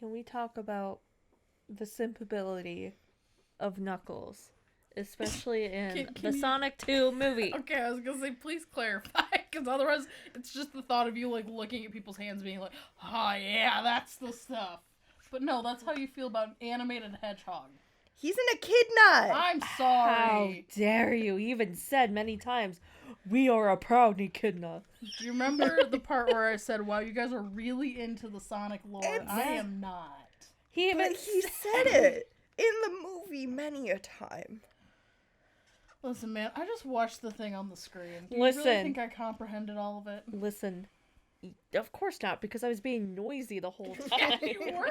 can we talk about the simpability of Knuckles? Especially in the Sonic 2 movie. Okay, I was gonna say, please clarify, because otherwise it's just the thought of you, like, looking at people's hands being like, oh yeah, that's the stuff. But no, that's how you feel about an animated hedgehog. He's an echidna! I'm sorry. How dare you? He even said many times, we are a proud echidna. Do you remember the part where I said, wow, you guys are really into the Sonic lore? I am not. He said it in the movie many a time. Listen, man, I just watched the thing on the screen. Do you really think I comprehended all of it? Listen, of course not, because I was being noisy the whole time. Yeah, you were.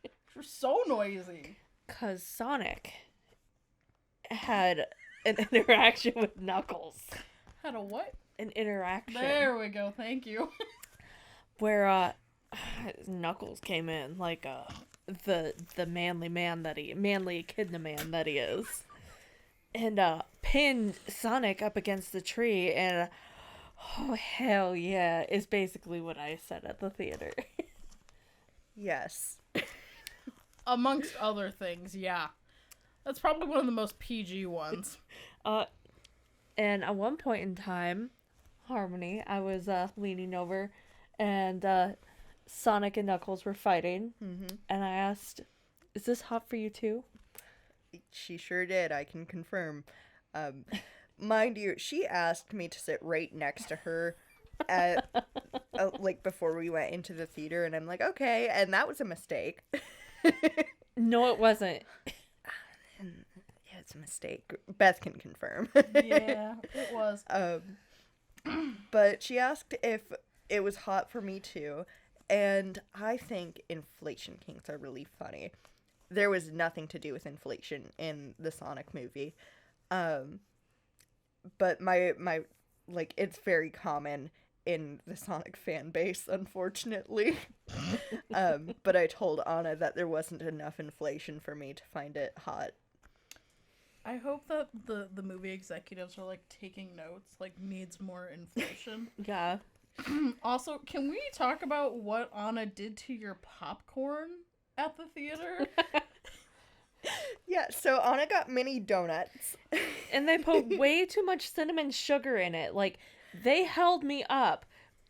You were so noisy. Because Sonic had an interaction with Knuckles. Had a what? An interaction. There we go, thank you. Where, Knuckles came in, like, the manly echidna man that he is. And pinned Sonic up against the tree, and oh hell yeah, is basically what I said at the theater. Yes. Amongst other things, yeah. That's probably one of the most PG ones. And at one point in time, Harmony, I was leaning over, and Sonic and Knuckles were fighting, and I asked, "Is this hot for you too?" She sure did, I can confirm. Mind you, she asked me to sit right next to her at, like, before we went into the theater, and I'm like, okay, and that was a mistake. No, it wasn't. Yeah, it's a mistake. Beth can confirm. Yeah, it was. But she asked if it was hot for me too, and I think inflation kinks are really funny. There was nothing to do with inflation in the Sonic movie. But my like, it's very common in the Sonic fan base, unfortunately. But I told Anna that there wasn't enough inflation for me to find it hot. I hope that the movie executives are, like, taking notes, like, needs more inflation. Yeah. Also, can we talk about what Anna did to your popcorn at the theater? Yeah, so Anna got mini donuts. And they put way too much cinnamon sugar in it. Like, they held me up,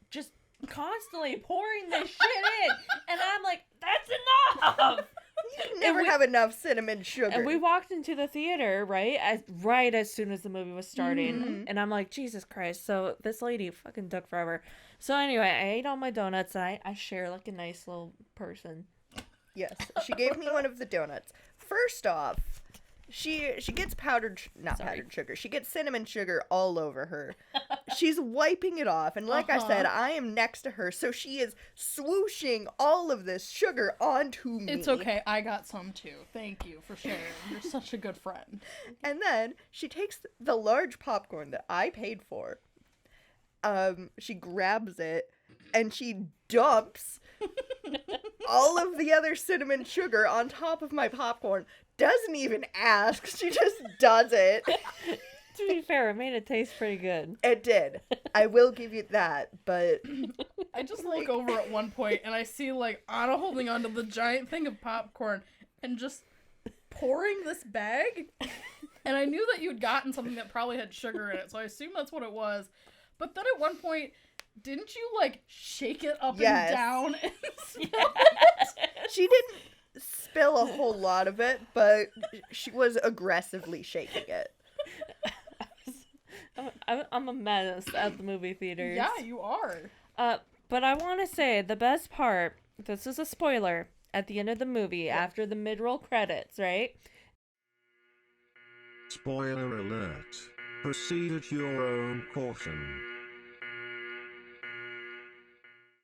just constantly pouring this shit in. And I'm like, that's enough! You never have enough cinnamon sugar. And we walked into the theater, right as soon as the movie was starting. And I'm like, Jesus Christ. So this lady fucking took forever. So anyway, I ate all my donuts, and I share like a nice little person. Yes, she gave me one of the donuts. First off, she gets powdered sugar. She gets cinnamon sugar all over her. She's wiping it off, and like I said, I am next to her, so she is swooshing all of this sugar onto me. It's okay, I got some too. Thank you for sharing. You're such a good friend. And then she takes the large popcorn that I paid for. She grabs it, and she dumps all of the other cinnamon sugar on top of my popcorn. Doesn't even ask. She just does it. To be fair, it made it taste pretty good. It did. I will give you that, but I just look over at one point and I see, like, Anna holding onto the giant thing of popcorn and just pouring this bag. And I knew that you'd gotten something that probably had sugar in it, so I assume that's what it was. But then at one point, didn't you, like, shake it up and down and spill it? She didn't spill a whole lot of it, but she was aggressively shaking it. I'm a menace at the movie theaters. Yeah, you are. But I want to say the best part, this is a spoiler, at the end of the movie, after the mid-roll credits, right? Spoiler alert. Proceed at your own caution.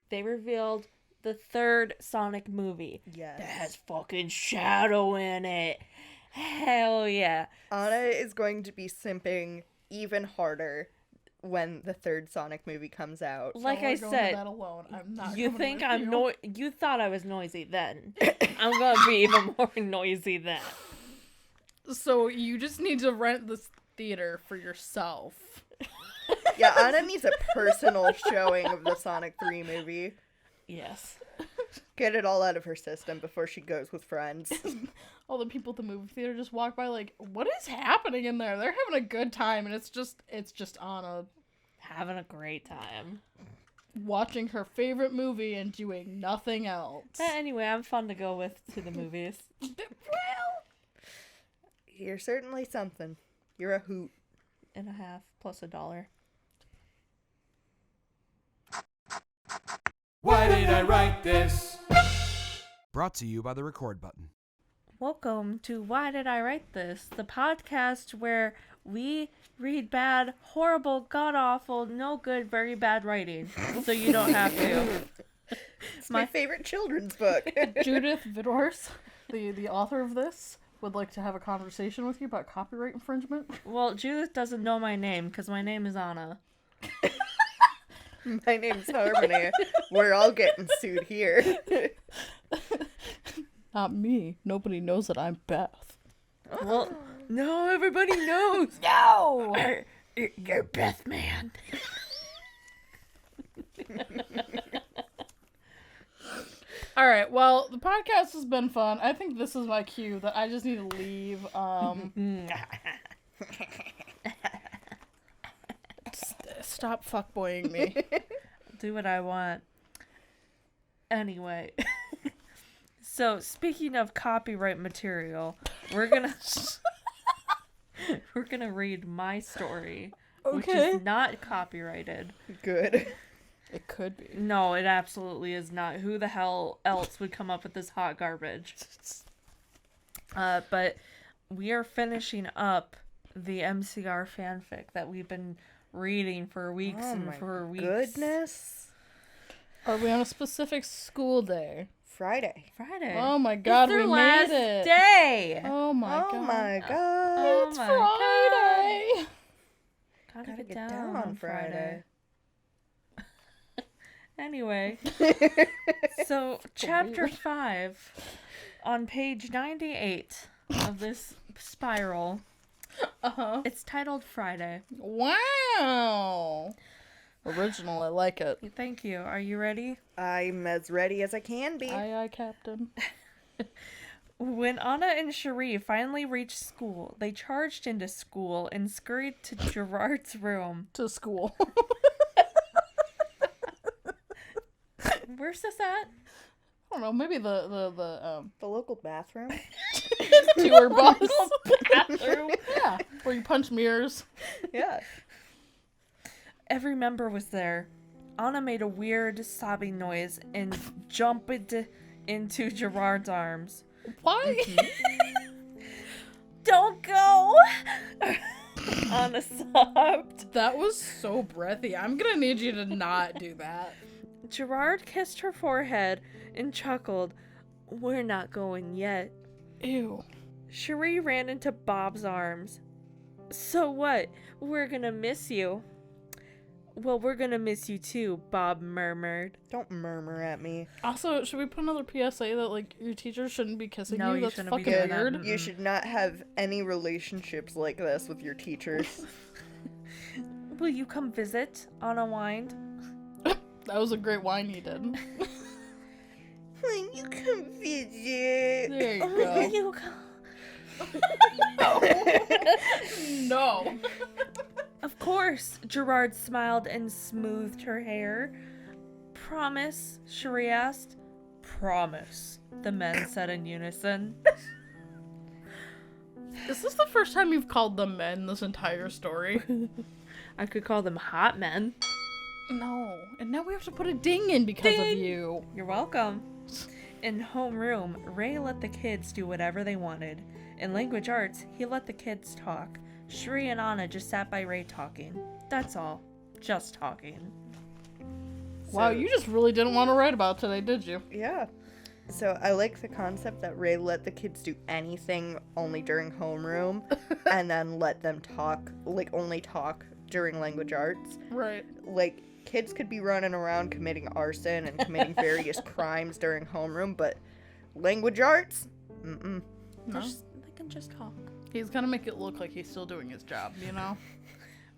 They revealed the third Sonic movie. Yes. That has fucking Shadow in it. Hell yeah. Anna is going to be simping even harder when the third Sonic movie comes out. Like I said, that alone. I'm not you think I'm you thought I was noisy then. I'm gonna be even more noisy then. So you just need to rent this theater for yourself. Yeah, Anna needs a personal showing of the Sonic 3 movie. Yes. Get it all out of her system before she goes with friends. All the people at the movie theater just walk by like, what is happening in there? They're having a good time, and it's just Anna Having a great time. watching her favorite movie and doing nothing else. Anyway, I'm fun to go with to the movies. Well, You're certainly something. You're a hoot. And a half plus $1. Why did I write this? Brought to you by the record button. Welcome to Why Did I Write This? The podcast where we read bad, horrible, god-awful, no good, very bad writing. So you don't have to. It's my favorite children's book. Judith Vidors, the author of this, would like to have a conversation with you about copyright infringement. Well, Judith doesn't know my name because my name is Anna. My name's Harmony. We're all getting sued here. Not me. Nobody knows that I'm Beth. Well, no, everybody knows. No! You're Beth, man. All right, well, the podcast has been fun. I think this is my cue that I just need to leave. Stop fuckboying me. Do what I want. Anyway. So, speaking of copyright material, we're gonna read my story, which Okay. is not copyrighted. Good. It could be. No, it absolutely is not. Who the hell else would come up with this hot garbage? But we are finishing up the MCR fanfic that we've been reading for weeks weeks. Goodness. Are we on a specific school day? Friday. Friday. Oh my god, it's their we last made it. day. Oh my Oh god. my god. Oh It's my Friday. Gotta get down on Friday. Anyway, so chapter 5 on page 98 of this spiral. Uh-huh. It's titled Friday. Wow. Original, I like it. Thank you. Are you ready? I'm as ready as I can be. Aye, aye, Captain. When Anna and Cherie finally reached school, they charged into school and scurried to Gerard's room. To school. Where's this at? I don't know, maybe the The local bathroom. tour bus. Bathroom. Yeah, where you punch mirrors. Yeah. Every member was there. Anna made a weird sobbing noise and jumped into Gerard's arms. Why? Don't go! Anna sobbed. That was so breathy. I'm gonna need you to not do that. Gerard kissed her forehead and chuckled. We're not going yet. Ew. Cherie ran into Bob's arms. So what? We're gonna miss you. Well, we're gonna miss you too, Bob murmured. Don't murmur at me. Also, should we put another PSA that, like, your teachers shouldn't be kissing No, you? you That's shouldn't be fucking doing that. weird. You should not have any relationships like this with your teachers. Will you come visit? Anna whined. That was a great wine you did. When you come visit. There you Will go. you come? No. Of course, Gerard smiled and smoothed her hair. Promise? Cherie asked. Promise, the men said in unison. Is this the first time you've called them men this entire story? I could call them hot men. No. And now we have to put a ding in because of Ding. you. You're welcome. In homeroom, Ray let the kids do whatever they wanted. In language arts, he let the kids talk. Cherie and Anna just sat by Ray talking. That's all. Just talking. Wow, you just really didn't want to write about today, did you? Yeah. So I like the concept that Ray let the kids do anything only during homeroom and then let them talk, like only talk during language arts. Right. Like, kids could be running around committing arson and committing various crimes during homeroom, but language arts? Mm-mm. No. They can just talk. He's gonna make it look like he's still doing his job, you know?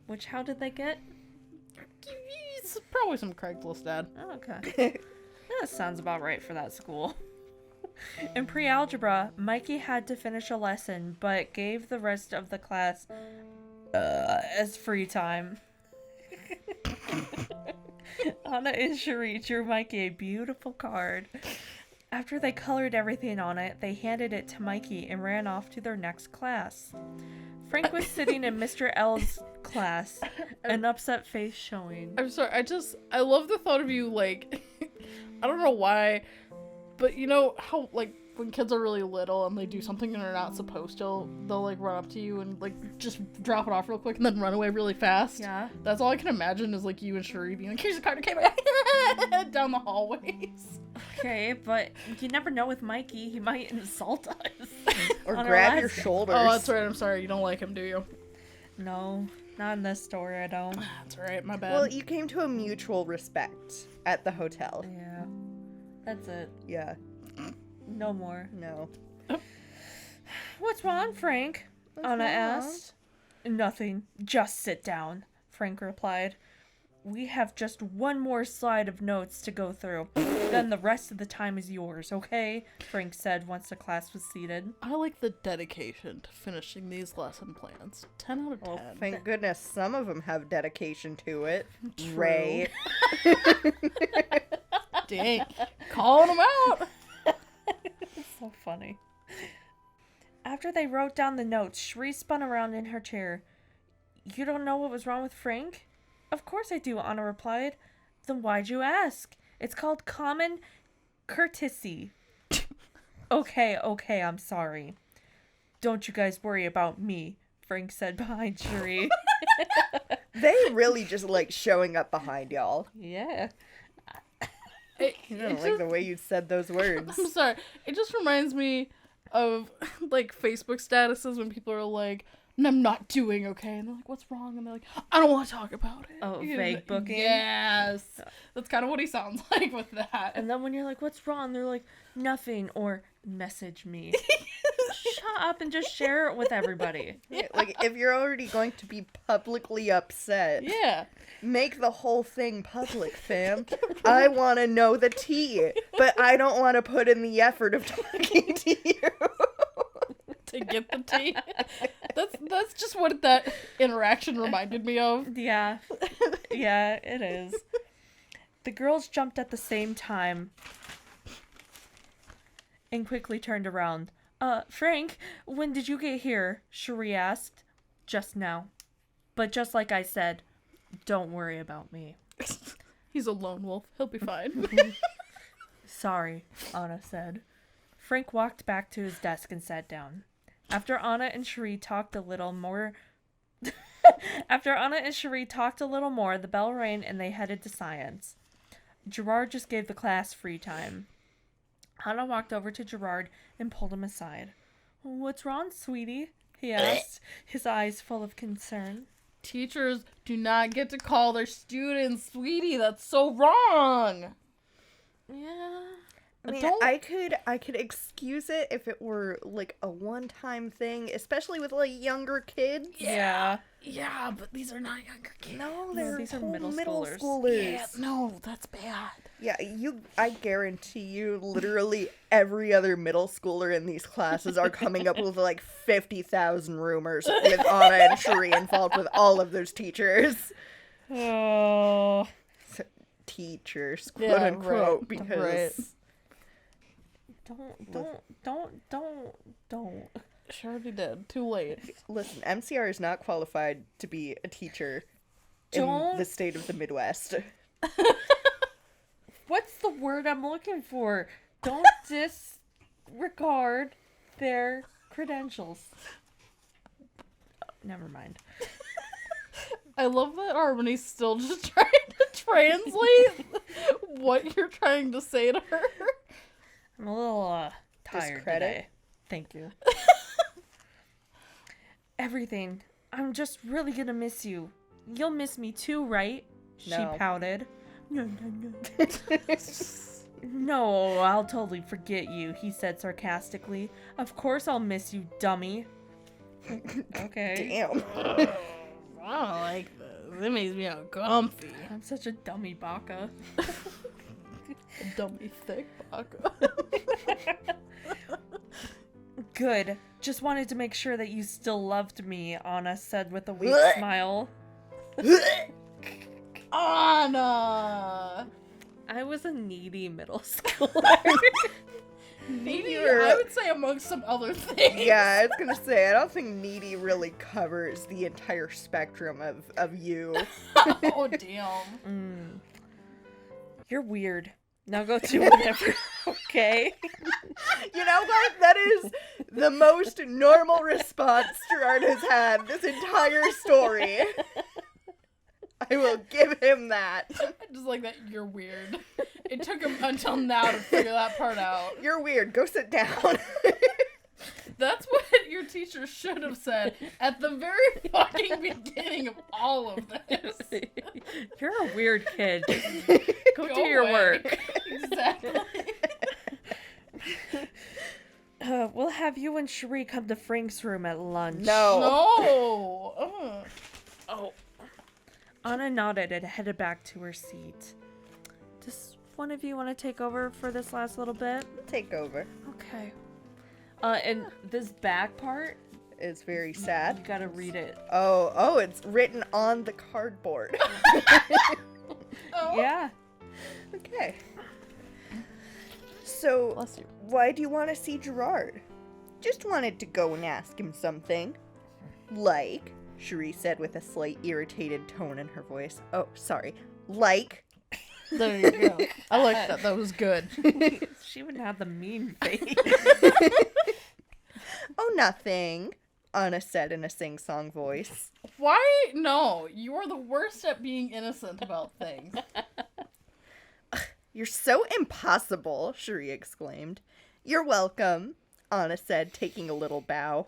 Which, how did they get? It's probably some Craigslist ad. Oh, okay. That sounds about right for that school. In pre-algebra, Mikey had to finish a lesson, but gave the rest of the class as free time. Anna and Cherie drew Mikey a beautiful card. After they colored everything on it, they handed it to Mikey and ran off to their next class. Frank was sitting in Mr. L's class, an upset face showing. I'm sorry, I love the thought of you, like, I don't know why, but you know how, like, when kids are really little and they do something and they're not supposed to, they'll, like, run up to you and, like, just drop it off real quick and then run away really fast? Yeah. That's all I can imagine is, like, you and Cherie being like, here's the card, okay, down the hallways. Okay, but you never know with Mikey. He might insult us. Or on our grab your last day. shoulders. Oh, that's right, I'm sorry, you don't like him, do you? No, not in this story, I don't. That's alright, my bad. Well, you came to a mutual respect at the hotel. Yeah. That's it. Yeah. No more. No. What's wrong, Frank? Anna asked. Nothing. Just sit down, Frank replied. We have just one more slide of notes to go through. Then the rest of the time is yours, okay? Frank said once the class was seated. I like the dedication to finishing these lesson plans. 10 out of 10. Well, thank goodness some of them have dedication to it. True. Ray. Dang. Calling them out. So funny. After they wrote down the notes, Cherie spun around in her chair. You don't know what was wrong with Frank? Of course I do, Anna replied. Then why'd you ask? It's called common courtesy. Okay, I'm sorry. Don't you guys worry about me, Frank said behind Cherie. They really just like showing up behind y'all. Yeah. It, I don't it like just- the way you said those words. I'm sorry. It just reminds me of like Facebook statuses when people are like, I'm not doing okay. And they're like, what's wrong? And they're like, I don't want to talk about it. Oh, You vague know, booking? Yes. That's kind of what he sounds like with that. And then when you're like, what's wrong? They're like, nothing, or message me. Shut up and just share it with everybody. Like, if you're already going to be publicly upset, Yeah. make the whole thing public, fam. I want to know the tea, but I don't want to put in the effort of talking to you. To get the tea. That's just what that interaction reminded me of. Yeah. Yeah, it is. The girls jumped at the same time and quickly turned around. Frank, when did you get here? Cherie asked. Just now. But just like I said, don't worry about me. He's a lone wolf. He'll be fine. Sorry, Anna said. Frank walked back to his desk and sat down. After Anna and Cherie talked a little more, the bell rang and they headed to science. Gerard just gave the class free time. Anna walked over to Gerard and pulled him aside. What's wrong, sweetie? He asked, his eyes full of concern. Teachers do not get to call their students sweetie. That's so wrong. Yeah. I mean, Don't- I could excuse it if it were like a one-time thing, especially with like younger kids. Yeah. Yeah, but these are not younger kids. No, they're these are whole middle middle schoolers. schoolers. Yeah, no, that's bad. Yeah, I guarantee you, literally every other middle schooler in these classes are coming up with like 50,000 rumors with Anna and Cherie involved with all of those teachers. Oh. Teachers, quote Yeah, unquote, right, because right. Don't. She already did. Too late. listen, MCR is not qualified to be a teacher Don't- in the state of the Midwest. What's the word I'm looking for? Don't disregard their credentials. Never mind. I love that Harmony's still just trying to translate what you're trying to say to her. I'm a little tired Discredit? today. Thank you. Everything. I'm just really gonna miss you. You'll miss me too, right? No. She pouted. No. No, I'll totally forget you, he said sarcastically. Of course I'll miss you, dummy. Okay. Damn. I don't like this. It makes me uncomfy. I'm such a dummy baka. Dummy thick baka. Good. Just wanted to make sure that you still loved me, Anna said with a weak Blech. smile. Anna! I was a needy middle schooler. Needy, You're- I would say amongst some other things. Yeah, I was gonna say, I don't think needy really covers the entire spectrum of you. Oh, damn. You're weird. Now go do whatever, okay? You know what? That is the most normal response Gerard has had this entire story. I will give him that. I just like that you're weird. It took him until now to figure that part out. You're weird. Go sit down. That's what your teacher should have said at the very fucking beginning of all of this. You're a weird kid. Go do your away. work. Exactly. We'll have you and Cherie come to Frank's room at lunch. No. No. Oh. Anna nodded and headed back to her seat. Does one of you want to take over for this last little bit? Take over. Okay. And this back part, It's very you sad. gotta read it. Oh, it's written on the cardboard. Oh. Yeah. Okay. So, Bless you. why do you want to see Gerard? Just wanted to go and ask him something. Like, Cherie said with a slight irritated tone in her voice. Oh, sorry. Like. There you go. I like that. That was good. She even had the mean face. Oh, nothing, Anna said in a sing-song voice. Why? No. You are the worst at being innocent about things. You're so impossible, Cherie exclaimed. You're welcome, Anna said, taking a little bow.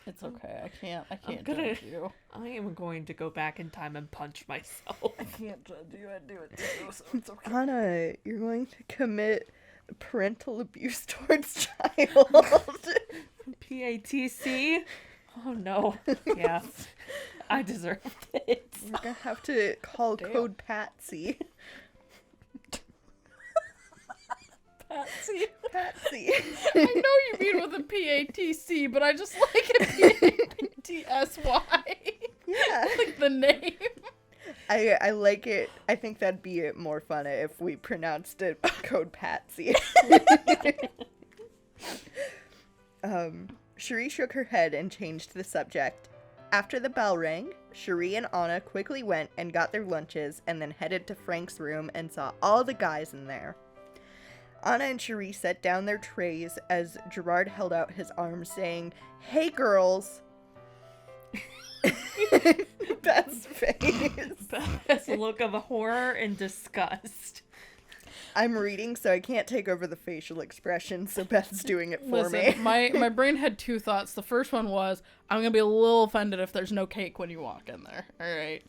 It's okay. I can't gonna- judge you. I am going to go back in time and punch myself. I can't judge you. I do it too, so it's okay. Anna, you're going to commit parental abuse towards child. PATC? Oh no. Yeah. I deserved it. We're gonna have to call Damn. Code Patsy. Patsy. Patsy. I know you mean with a PATC, but I just like it PATSY. Yeah. Like the name. I like it. I think that'd be more fun if we pronounced it Code Patsy. Cherie shook her head and changed the subject. After the bell rang, Cherie and Anna quickly went and got their lunches and then headed to Frank's room and saw all the guys in there. Anna and Cherie set down their trays as Gerard held out his arms saying, "Hey girls." Beth's face. Beth's look of horror and disgust. I'm reading, so I can't take over the facial expression, so Beth's doing it for me. Listen, my brain had two thoughts. The first one was, I'm gonna be a little offended if there's no cake when you walk in there. All right.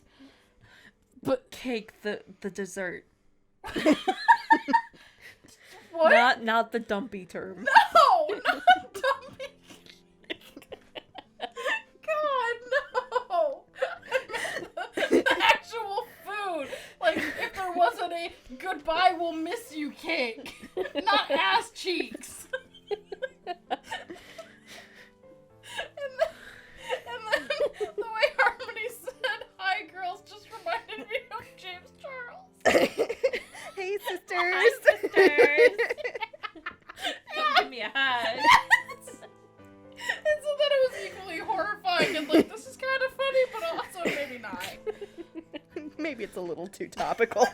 But cake, the dessert. What? Not the dumpy term. No, not dummy. God, no. The actual food. Like, if there wasn't a goodbye, we'll miss you cake. Not ass cheeks. And then the way Harmony said, "Hi, girls," just reminded me of James Charles. Hey, sisters. Hi, sisters. Come give me a hug. And so then it was equally horrifying and like, this is kind of funny, but also maybe not. Maybe it's a little too topical.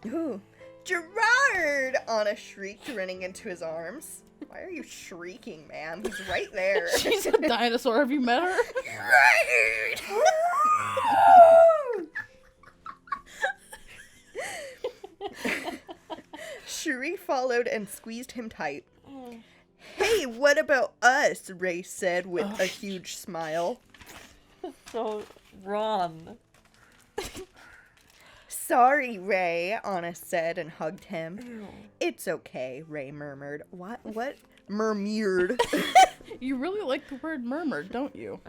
Ooh. Gerard! Anna shrieked, running into his arms. Why are you shrieking, ma'am? He's right there. She's a dinosaur. Have you met her? Cherie followed and squeezed him tight. Hey, what about us? Ray said with a huge smile. So wrong. Sorry, Ray, Anna said and hugged him. It's okay, Ray murmured. What? Murmured. You really like the word murmured, don't you?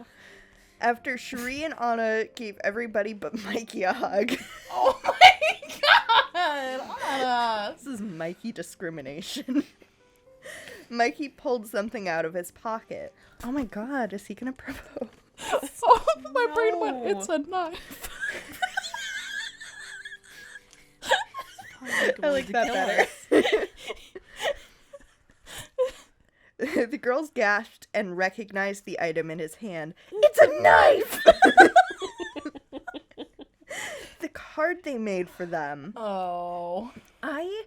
After Cherie and Anna gave everybody but Mikey a hug. Oh my god, Anna. This is Mikey discrimination. Mikey pulled something out of his pocket. Oh my god, is he gonna propose? Oh, my brain went, No. it's a knife. I like that better. The girls gasped and recognized the item in his hand. It's a knife! The card they made for them. Oh. I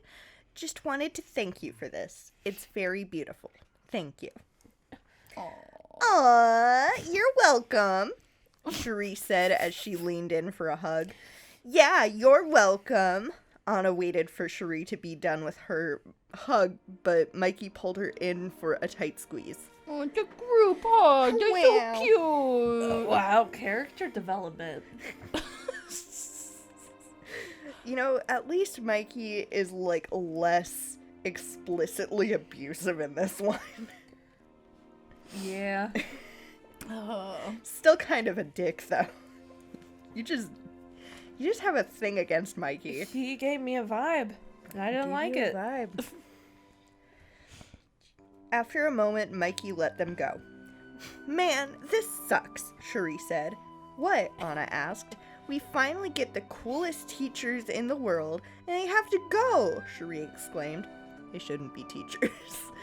just wanted to thank you for this. It's very beautiful. Thank you. Aw, you're welcome, Cherie said as she leaned in for a hug. Yeah, you're welcome. Anna waited for Cherie to be done with her hug, but Mikey pulled her in for a tight squeeze. Oh, it's a group hug. They're Wow. so cute. Wow, character development. You know, at least Mikey is, like, less explicitly abusive in this one. Yeah. Still kind of a dick, though. You just have a thing against Mikey. He gave me a vibe, and I didn't like it. Vibe. After a moment, Mikey let them go. Man, this sucks, Cherie said. What? Anna asked. We finally get the coolest teachers in the world, and they have to go, Cherie exclaimed. They shouldn't be teachers.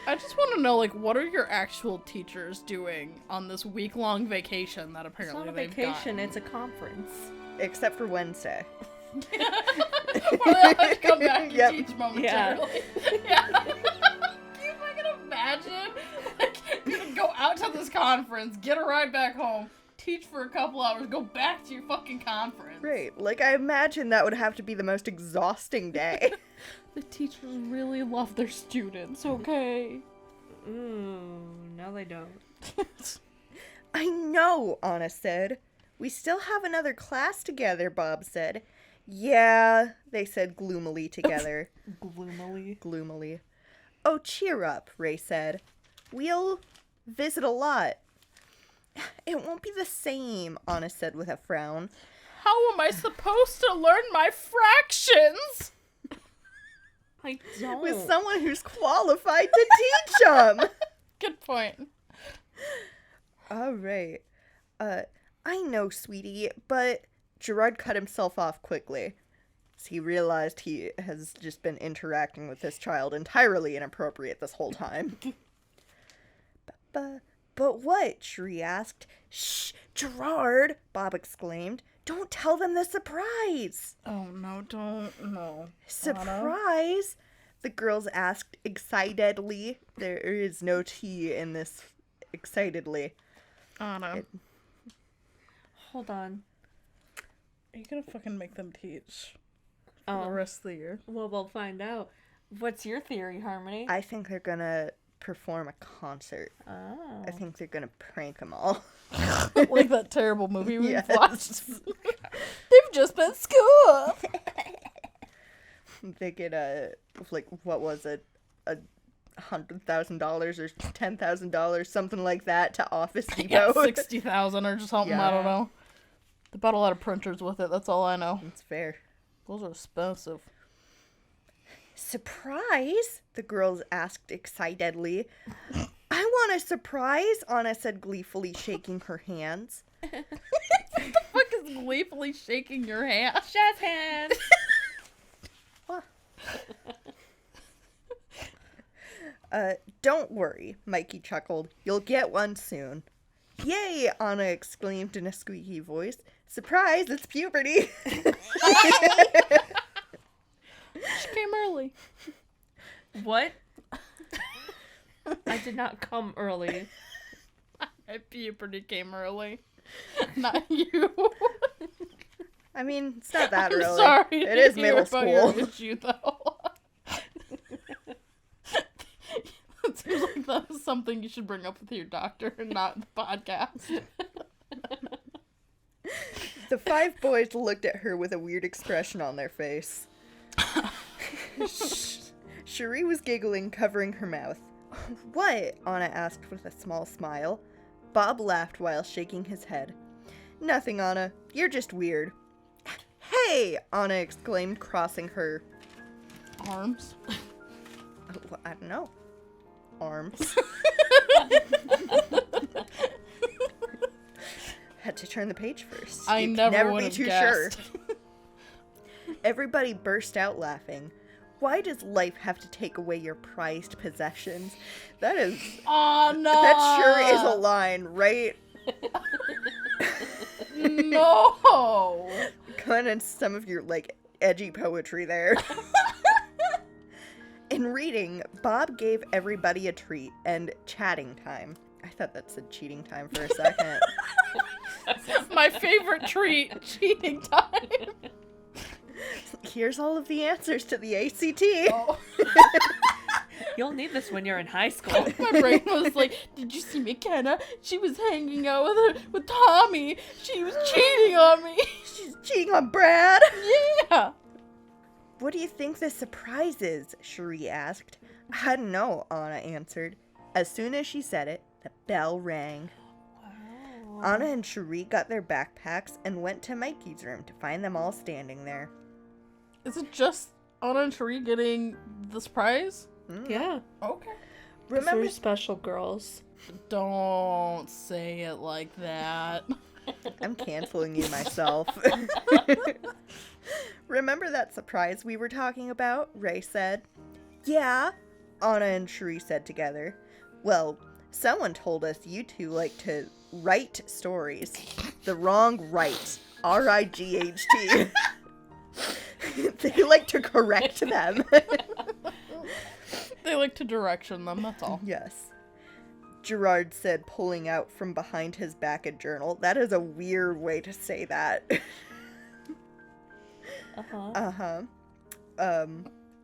I just want to know, like, what are your actual teachers doing on this week-long vacation that It's apparently not a they've vacation, gotten? it's a conference. Except for Wednesday. Where they have to come back and Yep. teach momentarily. Yeah. Can you fucking imagine? Like, you're gonna go out to this conference, get a ride back home, teach for a couple hours, go back to your fucking conference. Right. Like, I imagine that would have to be the most exhausting day. The teachers really love their students, okay? No they don't. I know, Anna said. We still have another class together, Bob said. Yeah, they said gloomily together. Gloomily. Oh, cheer up, Ray said. We'll visit a lot. It won't be the same, Anna said with a frown. How am I supposed to learn my fractions? I don't. With someone who's qualified to teach them. Good point. All right. I know, sweetie, but Gerard cut himself off quickly. As he realized he has just been interacting with this child entirely inappropriate this whole time. But what? Cherie asked. Shh, Gerard, Bob exclaimed. Don't tell them the surprise. Oh, no, don't. No. Surprise? The girls asked excitedly. There is no T in this excitedly. Anna. Hold on. Are you gonna fucking make them teach for Oh. the rest of the year? Well, we'll find out. What's your theory, Harmony? I think they're gonna perform a concert. Oh. I think they're gonna prank them all. Like that terrible movie we Yes. watched. They've just been school. They get what was it, $100,000 or $10,000, something like that, to Office Yeah, Depot. 60,000 or something. I don't Yeah. know. They bought a lot of printers with it. That's all I know. That's fair. Those are expensive. Surprise? The girls asked excitedly. I want a surprise, Anna said gleefully, shaking her hands. What the fuck is gleefully shaking your hand? Jazz hands! Don't worry, Mikey chuckled. You'll get one soon. Yay, Anna exclaimed in a squeaky voice. Surprise, it's puberty. She came early. What? I did not come early. My puberty came early. Not you. I mean, it's not that I'm early. sorry. It to is hear middle about your school. issue, though. It seems like that was something you should bring up with your doctor and not the podcast. The five boys looked at her with a weird expression on their face. Cherie was giggling, covering her mouth. What? Anna asked with a small smile. Bob laughed while shaking his head. Nothing, Anna. You're just weird. Hey! Anna exclaimed, crossing her... Arms. Well, I don't know. Arms. Had to turn the page first. I You could never be would've too guessed. sure. Everybody burst out laughing. Why does life have to take away your prized possessions? That is... Oh, no! That sure is a line, right? No! Going into some of your, like, edgy poetry there. In reading, Bob gave everybody a treat and chatting time. I thought that said cheating time for a second. My favorite treat, cheating time. Here's all of the answers to the ACT. Oh. You'll need this when you're in high school. My brain was like, did you see McKenna? She was hanging out with Tommy. She was cheating on me. She's cheating on Brad. Yeah. What do you think the surprise is? Cherie asked. I don't know, Anna answered. As soon as she said it, the bell rang. Wow. Anna and Cherie got their backpacks and went to Mikey's room to find them all standing there. Is it just Anna and Cherie getting the surprise? Yeah. Okay. Remember, We're special girls. Don't say it like that. I'm canceling you myself. Remember that surprise we were talking about? Ray said. Yeah, Anna and Cherie said together. Well, someone told us you two like to write stories. The wrong write. R-I-G-H-T. They like to correct them. They like to direction them, that's all. Yes. Gerard said, pulling out from behind his back a journal. That is a weird way to say that. Uh-huh.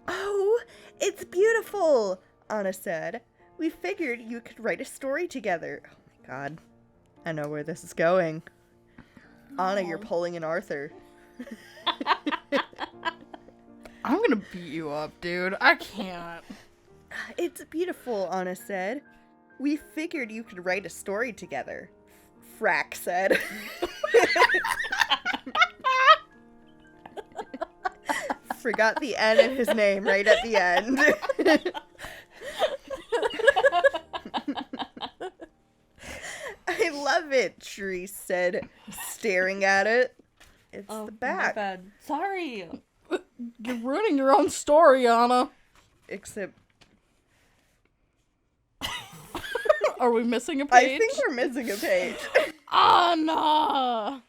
Oh, it's beautiful, Anna said. We figured you could write a story together. Oh my god. I know where this is going. Anna, you're pulling an Arthur. I'm gonna beat you up, dude. I can't. It's beautiful, Anna said. We figured you could write a story together. Frack said. Forgot the N in his name right at the end. I love it, Cherie said, staring at it. It's Oh, the my back. bad. Sorry. You're ruining your own story, Anna. Except, Are we missing a I page? think we're missing a page. Anna!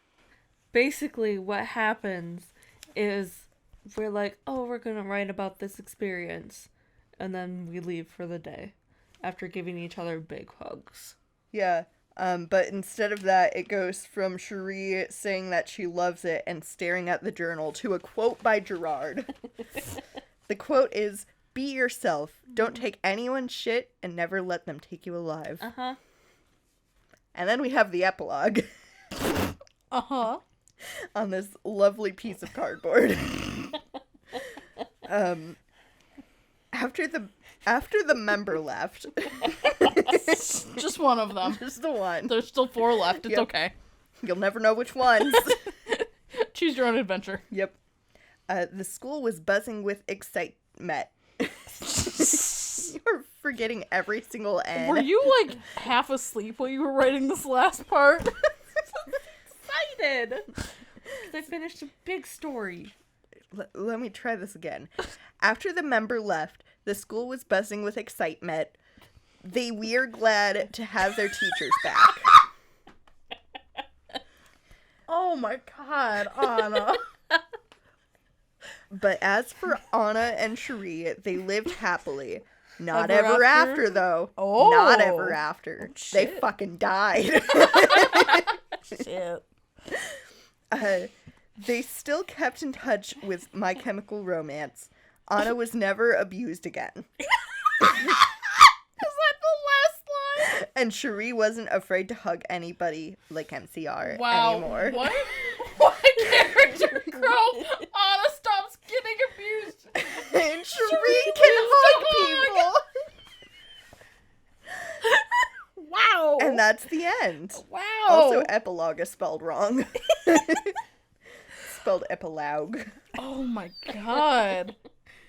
Basically, what happens is we're like, oh, we're gonna write about this experience. And then we leave for the day after giving each other big hugs. Yeah, but instead of that, it goes from Cherie saying that she loves it and staring at the journal to a quote by Gerard. The quote is, "Be yourself. Don't take anyone's shit and never let them take you alive." Uh-huh. And then we have the epilogue Uh-huh. on this lovely piece of cardboard. After the member left, Just one of them. just the one. There's still 4 left. It's Yep. okay. You'll never know which ones. Choose your own adventure. Yep. The school was buzzing with excitement. You're forgetting every single N. Were you, like, half asleep while you were writing this last part? Excited! Because I finished a big story. Let me try this again. After the member left, the school was buzzing with excitement. They were glad to have their teachers back. Oh my god, Anna. But as for Anna and Cherie, they lived happily. Not Ever ever after? after, though. Oh. Not ever after. They shit. fucking died. Shit. They still kept in touch with My Chemical Romance. Anna was never abused again. Is that the last line? And Cherie wasn't afraid to hug anybody like MCR Wow. anymore. What? What character growth? Anna stops getting abused. And Cherie Cherie can gets hug to hug. people. Wow. And that that's the end. Wow. Also, epilogue is spelled wrong. Spelled epilogue. Oh my god.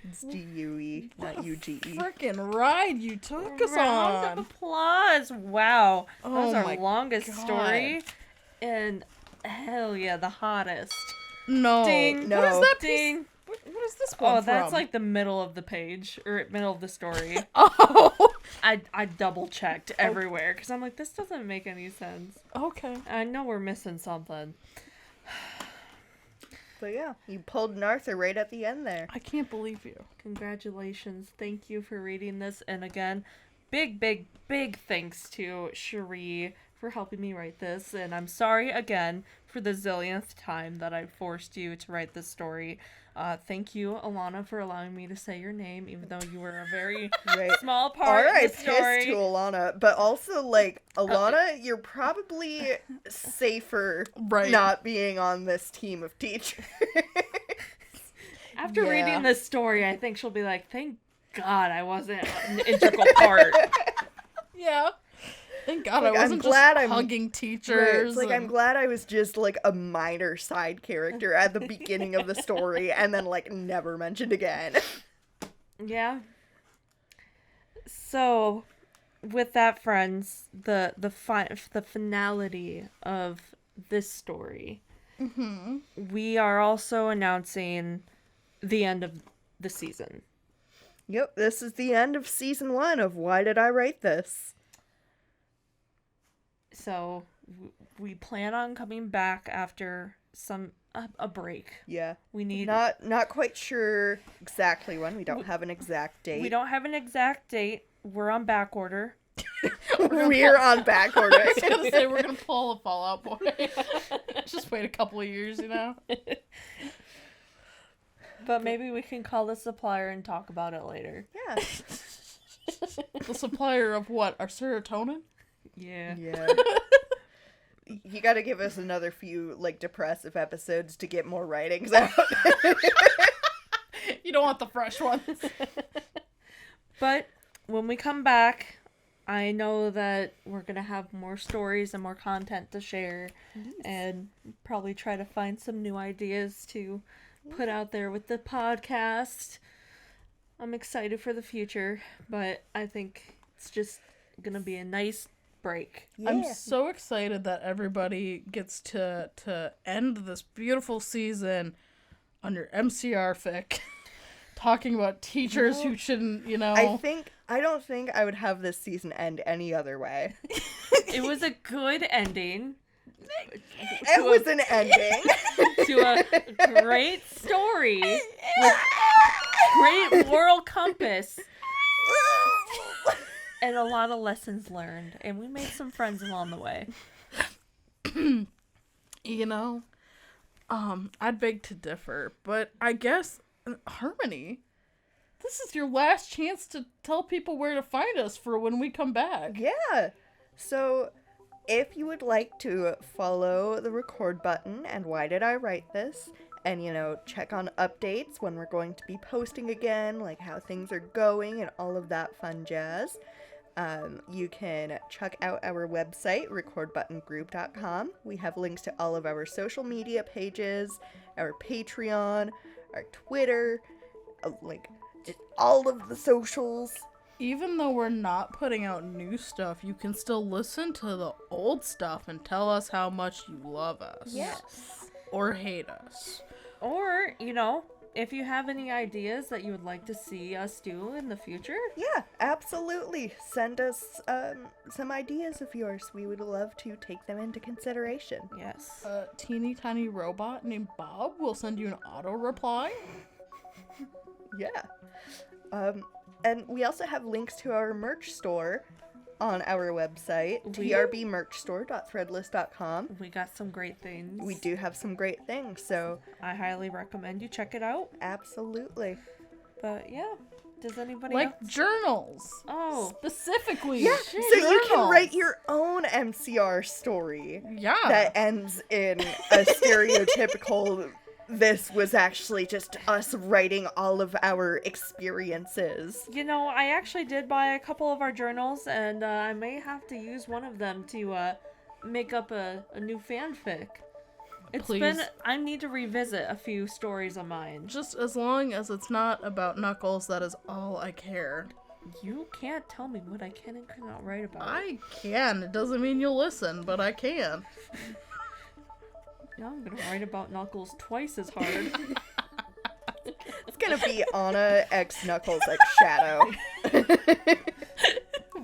It's D-U-E, not U-G-E. Freaking ride you took us Round on. of applause. Wow. That Oh was our my longest God. story. And hell yeah, the hottest. No. Ding. What is that piece? Ding. What is this one Oh, that's from? like the middle of the page, or middle of the story. Oh. I double checked everywhere because I'm like, this doesn't make any sense. Okay. I know we're missing something. But yeah, you pulled an Arthur right at the end there. I can't believe you. Congratulations. Thank you for reading this. And again, big thanks to Cherie for helping me write this. And I'm sorry again for the zillionth time that I forced you to write this story. Thank you, Alana, for allowing me to say your name, even though you were a very Right. small part of the R.I.P. story. to Alana, but also, like, Alana, you're probably safer Right. not being on this team of teachers. After Yeah. reading this story, I think she'll be like, thank God I wasn't an integral part. Yeah. Thank God Like, I I'm wasn't glad just I'm- hugging Right, teachers. it's like, I'm and- glad I was just, like, a minor side character at the beginning of the story and then, like, never mentioned again. Yeah. So, with that, friends, the finality of this story, we are also announcing the end of the season. Yep, this is the end of season 1 of Why Did I Write This? So, we plan on coming back after a break. Yeah. We need Not quite sure exactly when. We don't have an exact date. we don't have an exact date. We're on back order. We're on back order. I was gonna say we're gonna pull a Fallout Boy. Just wait a couple of years, you know. But maybe we can call the supplier and talk about it later. Yeah. The supplier of what? Our serotonin? Yeah. Yeah. You gotta give us another few, like, depressive episodes to get more writings out. You don't want the fresh ones. But when we come back, I know that we're going to have more stories and more content to share and probably try to find some new ideas to put out there with the podcast. I'm excited for the future, but I think it's just going to be a nice break. Yeah. I'm so excited that everybody gets to end this beautiful season on your MCR fic. Talking about teachers who shouldn't, you know. I don't think I would have this season end any other way. It was a good ending It was an ending. to a great story with great moral compass and a lot of lessons learned. And we made some friends along the way. You know, I'd beg to differ, but I guess, Harmony, this is your last chance to tell people where to find us for when we come back. Yeah. So, if you would like to follow the record button and Why Did I Write This, and, you know, check on updates when we're going to be posting again, like how things are going and all of that fun jazz, you can check out our website, recordbuttongroup.com. We have links to all of our social media pages, our Patreon, our Twitter, like, just all of the socials. Even though we're not putting out new stuff, you can still listen to the old stuff and tell us how much you love us. Yes. Or hate us. Or, you know, if you have any ideas that you would like to see us do in the future, Yeah, absolutely. Send us some ideas of yours. We would love to take them into consideration. yes. A teeny tiny robot named Bob will send you an auto reply. Yeah. And we also have links to our merch store on our website, trbmerchstore.threadless.com. We got some great things. We do have some great things, so I highly recommend you check it out. absolutely. But yeah, does anybody Like else? journals. Oh, Specifically. Yeah, so you can journals. write your own MCR story Yeah. that ends in a stereotypical this was actually just us writing all of our experiences. You know, I actually did buy a couple of our journals, and I may have to use one of them to make up a new fanfic. Please. I need to revisit a few stories of mine. Just as long as it's not about Knuckles, that is all I care. You can't tell me what I can and cannot write about. I can. It doesn't mean you'll listen, but I can. Now I'm gonna write about Knuckles twice as hard. It's gonna be Anna X Knuckles X Shadow.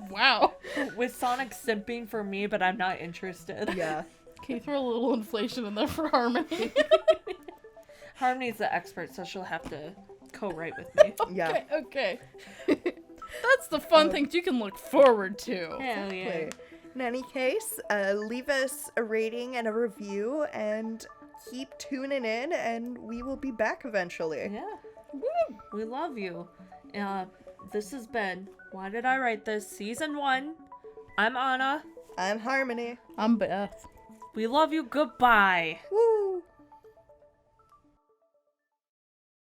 Wow. With Sonic simping for me, but I'm not interested. Yeah. Can you throw a little inflation in there for Harmony? Harmony's the expert, so she'll have to co-write with me. Yeah. Okay. That's the fun things you can look forward to. Hell yeah. Wait. In any case, leave us a rating and a review, and keep tuning in, and we will be back eventually. Yeah. We love you. This has been Why Did I Write This? Season 1. I'm Anna. I'm Harmony. I'm Beth. We love you. Goodbye. Woo!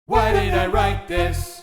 Why did I write this?